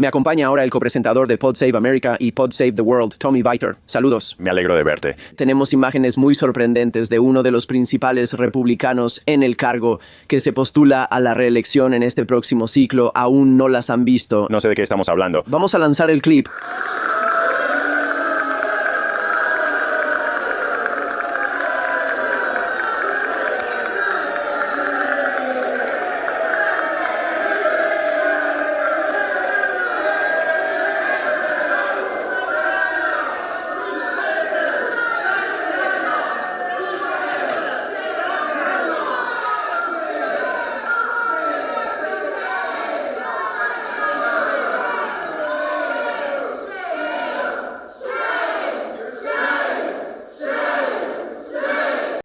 Me acompaña ahora el copresentador de Pod Save America y Pod Save the World, Tommy Viter. Saludos. Me alegro de verte. Tenemos imágenes muy sorprendentes de uno de los principales republicanos en el cargo que se postula a la reelección en este próximo ciclo. Aún no las han visto. No sé de qué estamos hablando. Vamos a lanzar el clip.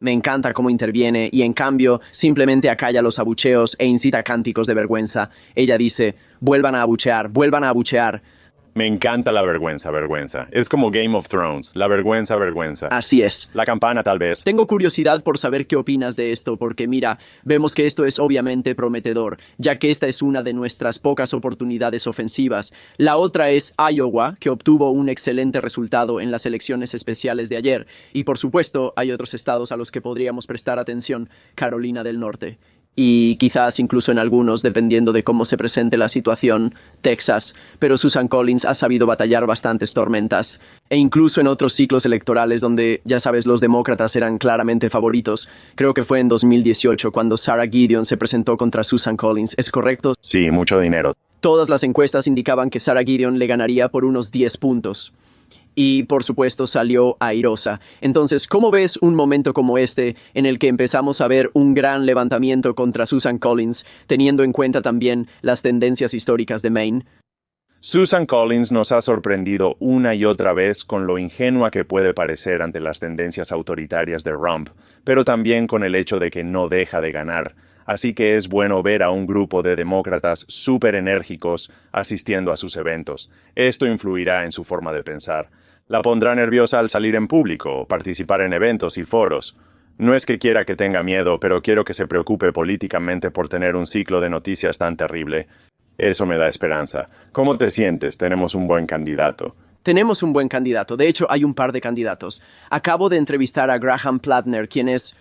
Me encanta cómo interviene y en cambio simplemente acalla los abucheos e incita cánticos de vergüenza. Ella dice, vuelvan a abuchear, vuelvan a abuchear. Me encanta la vergüenza. Es como Game of Thrones. La vergüenza. Así es. La campana, tal vez. Tengo curiosidad por saber qué opinas de esto, porque mira, vemos que esto es obviamente prometedor, ya que esta es una de nuestras pocas oportunidades ofensivas. La otra es Iowa, que obtuvo un excelente resultado en las elecciones especiales de ayer. Y por supuesto, hay otros estados a los que podríamos prestar atención, Carolina del Norte. Y quizás incluso en algunos, dependiendo de cómo se presente la situación, Texas, pero Susan Collins ha sabido batallar bastantes tormentas. E incluso en otros ciclos electorales donde, ya sabes, los demócratas eran claramente favoritos. Creo que fue en 2018 cuando Sarah Gideon se presentó contra Susan Collins, ¿es correcto? Sí, mucho dinero. Todas las encuestas indicaban que Sarah Gideon le ganaría por unos 10 puntos. Y, por supuesto, salió airosa. Entonces, ¿cómo ves un momento como este en el que empezamos a ver un gran levantamiento contra Susan Collins, teniendo en cuenta también las tendencias históricas de Maine? Susan Collins nos ha sorprendido una y otra vez con lo ingenua que puede parecer ante las tendencias autoritarias de Trump, pero también con el hecho de que no deja de ganar. Así que es bueno ver a un grupo de demócratas súper enérgicos asistiendo a sus eventos. Esto influirá en su forma de pensar. La pondrá nerviosa al salir en público, participar en eventos y foros. No es que quiera que tenga miedo, pero quiero que se preocupe políticamente por tener un ciclo de noticias tan terrible. Eso me da esperanza. ¿Cómo te sientes? Tenemos un buen candidato. Tenemos un buen candidato. De hecho, hay un par de candidatos. Acabo de entrevistar a Graham Plattner, quien es...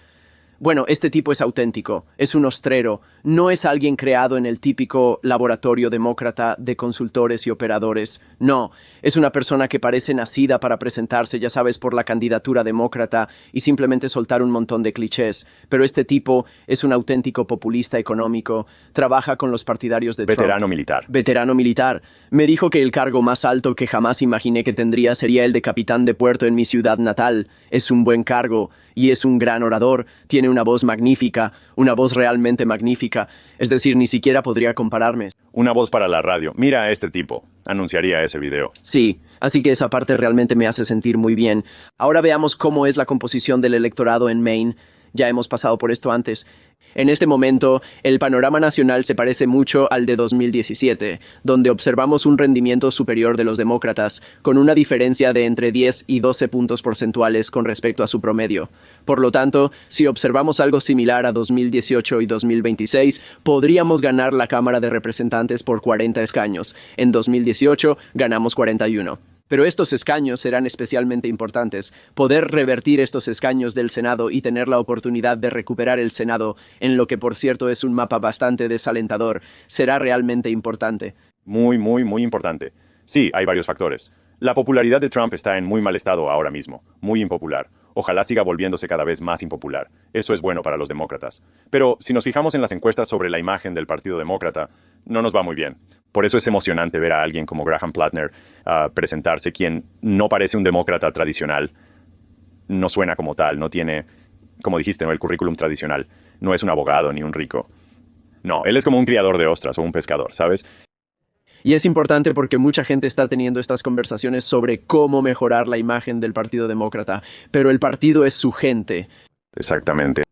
Bueno, este tipo es auténtico, es un ostrero, no es alguien creado en el típico laboratorio demócrata de consultores y operadores. No, es una persona que parece nacida para presentarse, ya sabes, por la candidatura demócrata y simplemente soltar un montón de clichés. Pero este tipo es un auténtico populista económico, trabaja con los partidarios de Trump. Veterano militar. Me dijo que el cargo más alto que jamás imaginé que tendría sería el de capitán de puerto en mi ciudad natal. Es un buen cargo. Y es un gran orador, tiene una voz magnífica, una voz realmente magnífica, es decir, ni siquiera podría compararme. Una voz para la radio. Mira a este tipo. Anunciaría ese video. Sí, así que esa parte realmente me hace sentir muy bien. Ahora veamos cómo es la composición del electorado en Maine. Ya hemos pasado por esto antes. En este momento, el panorama nacional se parece mucho al de 2017, donde observamos un rendimiento superior de los demócratas, con una diferencia de entre 10 y 12 puntos porcentuales con respecto a su promedio. Por lo tanto, si observamos algo similar a 2018 y 2026, podríamos ganar la Cámara de Representantes por 40 escaños. En 2018, ganamos 41. Pero estos escaños serán especialmente importantes. Poder revertir estos escaños del Senado y tener la oportunidad de recuperar el Senado, en lo que por cierto es un mapa bastante desalentador, será realmente importante. Muy importante. Sí, hay varios factores. La popularidad de Trump está en muy mal estado ahora mismo, muy impopular. Ojalá siga volviéndose cada vez más impopular. Eso es bueno para los demócratas. Pero si nos fijamos en las encuestas sobre la imagen del Partido Demócrata, no nos va muy bien. Por eso es emocionante ver a alguien como Graham Plattner presentarse, quien no parece un demócrata tradicional. No suena como tal, no tiene, como dijiste, ¿no?, el currículum tradicional. No es un abogado ni un rico. No, él es como un criador de ostras o un pescador, ¿sabes? Y es importante porque mucha gente está teniendo estas conversaciones sobre cómo mejorar la imagen del Partido Demócrata, pero el partido es su gente. Exactamente.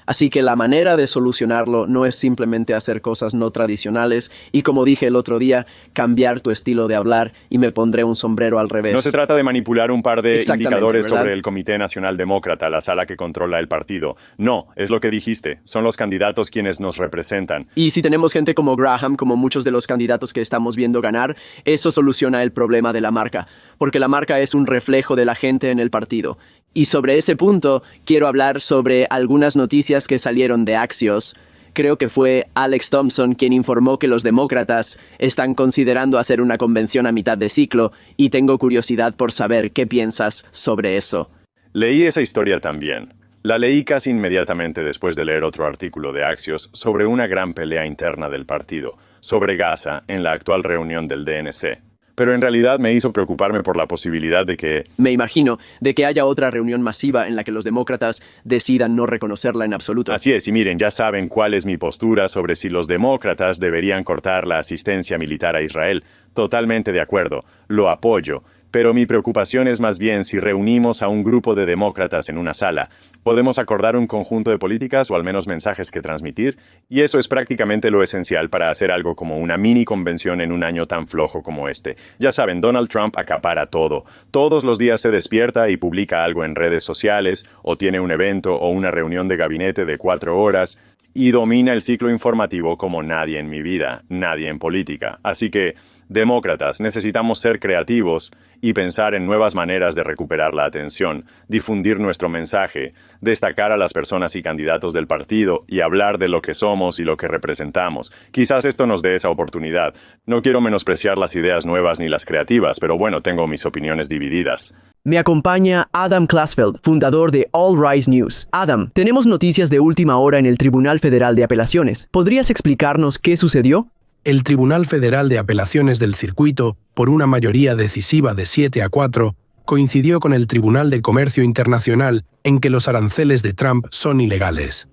Así que la manera de solucionarlo no es simplemente hacer cosas no tradicionales y, como dije el otro día, cambiar tu estilo de hablar y me pondré un sombrero al revés. No se trata de manipular un par de indicadores ¿verdad? sobre el Comité Nacional Demócrata, la sala que controla el partido. No, es lo que dijiste. Son los candidatos quienes nos representan. Y si tenemos gente como Graham, como muchos de los candidatos que estamos viendo ganar, eso soluciona el problema de la marca, porque la marca es un reflejo de la gente en el partido. Y sobre ese punto, quiero hablar sobre algunas noticias que salieron de Axios. Creo que fue Alex Thompson quien informó que los demócratas están considerando hacer una convención a mitad de ciclo, y tengo curiosidad por saber qué piensas sobre eso. Leí esa historia también. La leí casi inmediatamente después de leer otro artículo de Axios sobre una gran pelea interna del partido, sobre Gaza, en la actual reunión del DNC. Pero en realidad me hizo preocuparme por la posibilidad de que... Me imagino, de que haya otra reunión masiva en la que los demócratas decidan no reconocerla en absoluto. Así es, y miren, ya saben cuál es mi postura sobre si los demócratas deberían cortar la asistencia militar a Israel. Totalmente de acuerdo, lo apoyo. Pero mi preocupación es más bien si reunimos a un grupo de demócratas en una sala. Podemos acordar un conjunto de políticas o al menos mensajes que transmitir, y eso es prácticamente lo esencial para hacer algo como una mini convención en un año tan flojo como este. Ya saben, Donald Trump acapara todo. Todos los días se despierta y publica algo en redes sociales, o tiene un evento o una reunión de gabinete de 4 horas, y domina el ciclo informativo como nadie en mi vida, nadie en política. Así que, demócratas, necesitamos ser creativos y pensar en nuevas maneras de recuperar la atención, difundir nuestro mensaje, destacar a las personas y candidatos del partido y hablar de lo que somos y lo que representamos. Quizás esto nos dé esa oportunidad. No quiero menospreciar las ideas nuevas ni las creativas, pero bueno, tengo mis opiniones divididas. Me acompaña Adam Klasfeld, fundador de All Rise News. Adam, tenemos noticias de última hora en el Tribunal Federal de Apelaciones. ¿Podrías explicarnos qué sucedió? El Tribunal Federal de Apelaciones del Circuito, por una mayoría decisiva de 7-4, coincidió con el Tribunal de Comercio Internacional en que los aranceles de Trump son ilegales.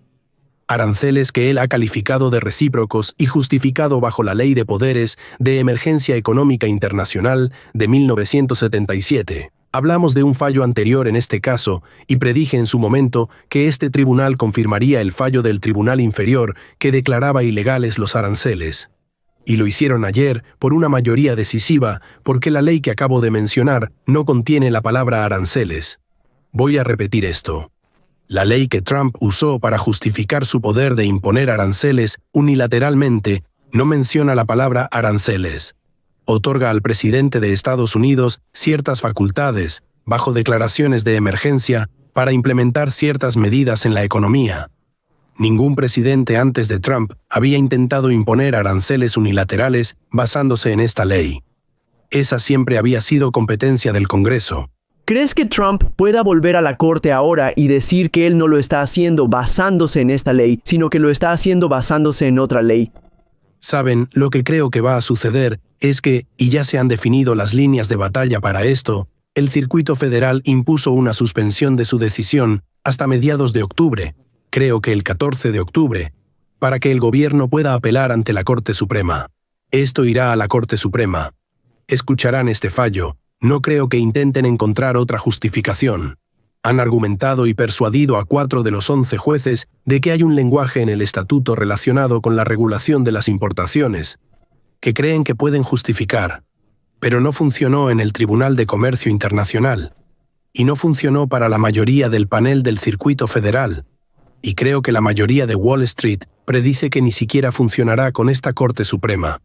Aranceles que él ha calificado de recíprocos y justificado bajo la Ley de Poderes de Emergencia Económica Internacional de 1977. Hablamos de un fallo anterior en este caso y predije en su momento que este tribunal confirmaría el fallo del Tribunal Inferior que declaraba ilegales los aranceles. Y lo hicieron ayer por una mayoría decisiva porque la ley que acabo de mencionar no contiene la palabra aranceles. Voy a repetir esto. La ley que Trump usó para justificar su poder de imponer aranceles unilateralmente no menciona la palabra aranceles. Otorga al presidente de Estados Unidos ciertas facultades, bajo declaraciones de emergencia, para implementar ciertas medidas en la economía. Ningún presidente antes de Trump había intentado imponer aranceles unilaterales basándose en esta ley. Esa siempre había sido competencia del Congreso. ¿Crees que Trump pueda volver a la corte ahora y decir que él no lo está haciendo basándose en esta ley, sino que lo está haciendo basándose en otra ley? Saben, lo que creo que va a suceder es que, y ya se han definido las líneas de batalla para esto, el Circuito Federal impuso una suspensión de su decisión hasta mediados de octubre, creo que el 14 de octubre, para que el gobierno pueda apelar ante la Corte Suprema. Esto irá a la Corte Suprema. Escucharán este fallo. No creo que intenten encontrar otra justificación. Han argumentado y persuadido a 4 de los 11 jueces de que hay un lenguaje en el estatuto relacionado con la regulación de las importaciones, que creen que pueden justificar, pero no funcionó en el Tribunal de Comercio Internacional, y no funcionó para la mayoría del panel del Circuito Federal, y creo que la mayoría de Wall Street predice que ni siquiera funcionará con esta Corte Suprema.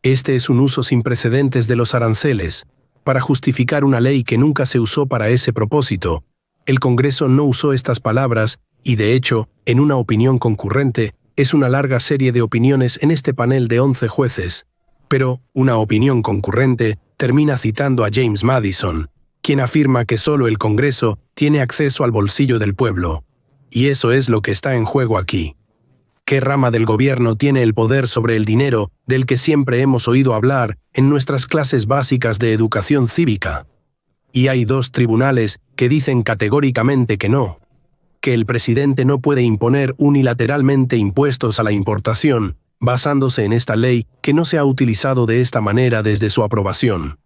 Este es un uso sin precedentes de los aranceles, para justificar una ley que nunca se usó para ese propósito. El Congreso no usó estas palabras, y de hecho, en una opinión concurrente, es una larga serie de opiniones en este panel de 11 jueces. Pero una opinión concurrente termina citando a James Madison, quien afirma que solo el Congreso tiene acceso al bolsillo del pueblo. Y eso es lo que está en juego aquí. ¿Qué rama del gobierno tiene el poder sobre el dinero del que siempre hemos oído hablar en nuestras clases básicas de educación cívica? Y hay 2 tribunales que dicen categóricamente que no, que el presidente no puede imponer unilateralmente impuestos a la importación, basándose en esta ley que no se ha utilizado de esta manera desde su aprobación.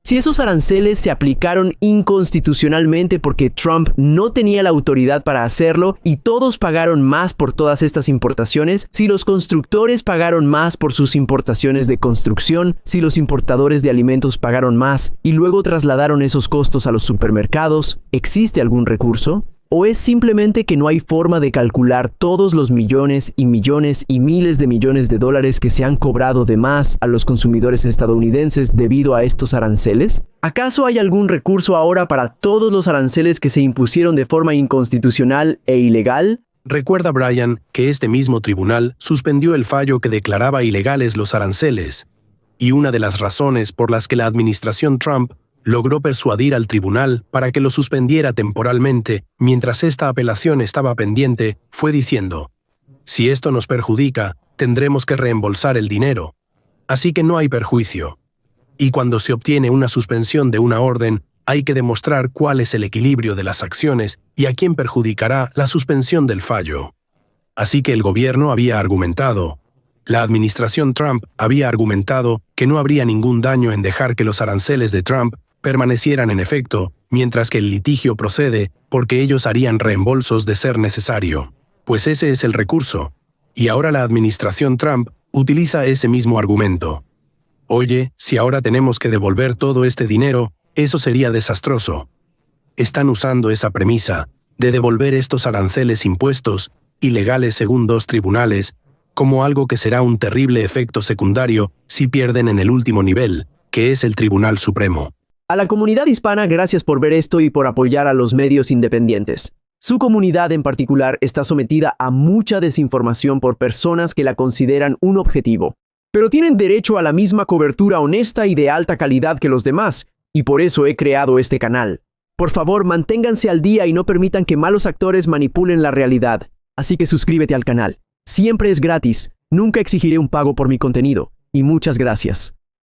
Si esos aranceles se aplicaron inconstitucionalmente porque Trump no tenía la autoridad para hacerlo y todos pagaron más por todas estas importaciones, si los constructores pagaron más por sus importaciones de construcción, si los importadores de alimentos pagaron más y luego trasladaron esos costos a los supermercados, ¿existe algún recurso? ¿O es simplemente que no hay forma de calcular todos los millones y millones y miles de millones de dólares que se han cobrado de más a los consumidores estadounidenses debido a estos aranceles? ¿Acaso hay algún recurso ahora para todos los aranceles que se impusieron de forma inconstitucional e ilegal? Recuerda, Brian, que este mismo tribunal suspendió el fallo que declaraba ilegales los aranceles. Y una de las razones por las que la administración Trump logró persuadir al tribunal para que lo suspendiera temporalmente mientras esta apelación estaba pendiente fue diciendo: si esto nos perjudica, tendremos que reembolsar el dinero. Así que no hay perjuicio. Y cuando se obtiene una suspensión de una orden, hay que demostrar cuál es el equilibrio de las acciones y a quién perjudicará la suspensión del fallo. Así que el gobierno había argumentado, la administración Trump había argumentado que no habría ningún daño en dejar que los aranceles de Trump permanecieran en efecto, mientras que el litigio procede, porque ellos harían reembolsos de ser necesario. Pues ese es el recurso. Y ahora la administración Trump utiliza ese mismo argumento. Oye, si ahora tenemos que devolver todo este dinero, eso sería desastroso. Están usando esa premisa de devolver estos aranceles impuestos, ilegales según dos tribunales, como algo que será un terrible efecto secundario si pierden en el último nivel, que es el Tribunal Supremo. A la comunidad hispana, gracias por ver esto y por apoyar a los medios independientes. Su comunidad en particular está sometida a mucha desinformación por personas que la consideran un objetivo. Pero tienen derecho a la misma cobertura honesta y de alta calidad que los demás, y por eso he creado este canal. Por favor, manténganse al día y no permitan que malos actores manipulen la realidad. Así que suscríbete al canal. Siempre es gratis, nunca exigiré un pago por mi contenido. Y muchas gracias.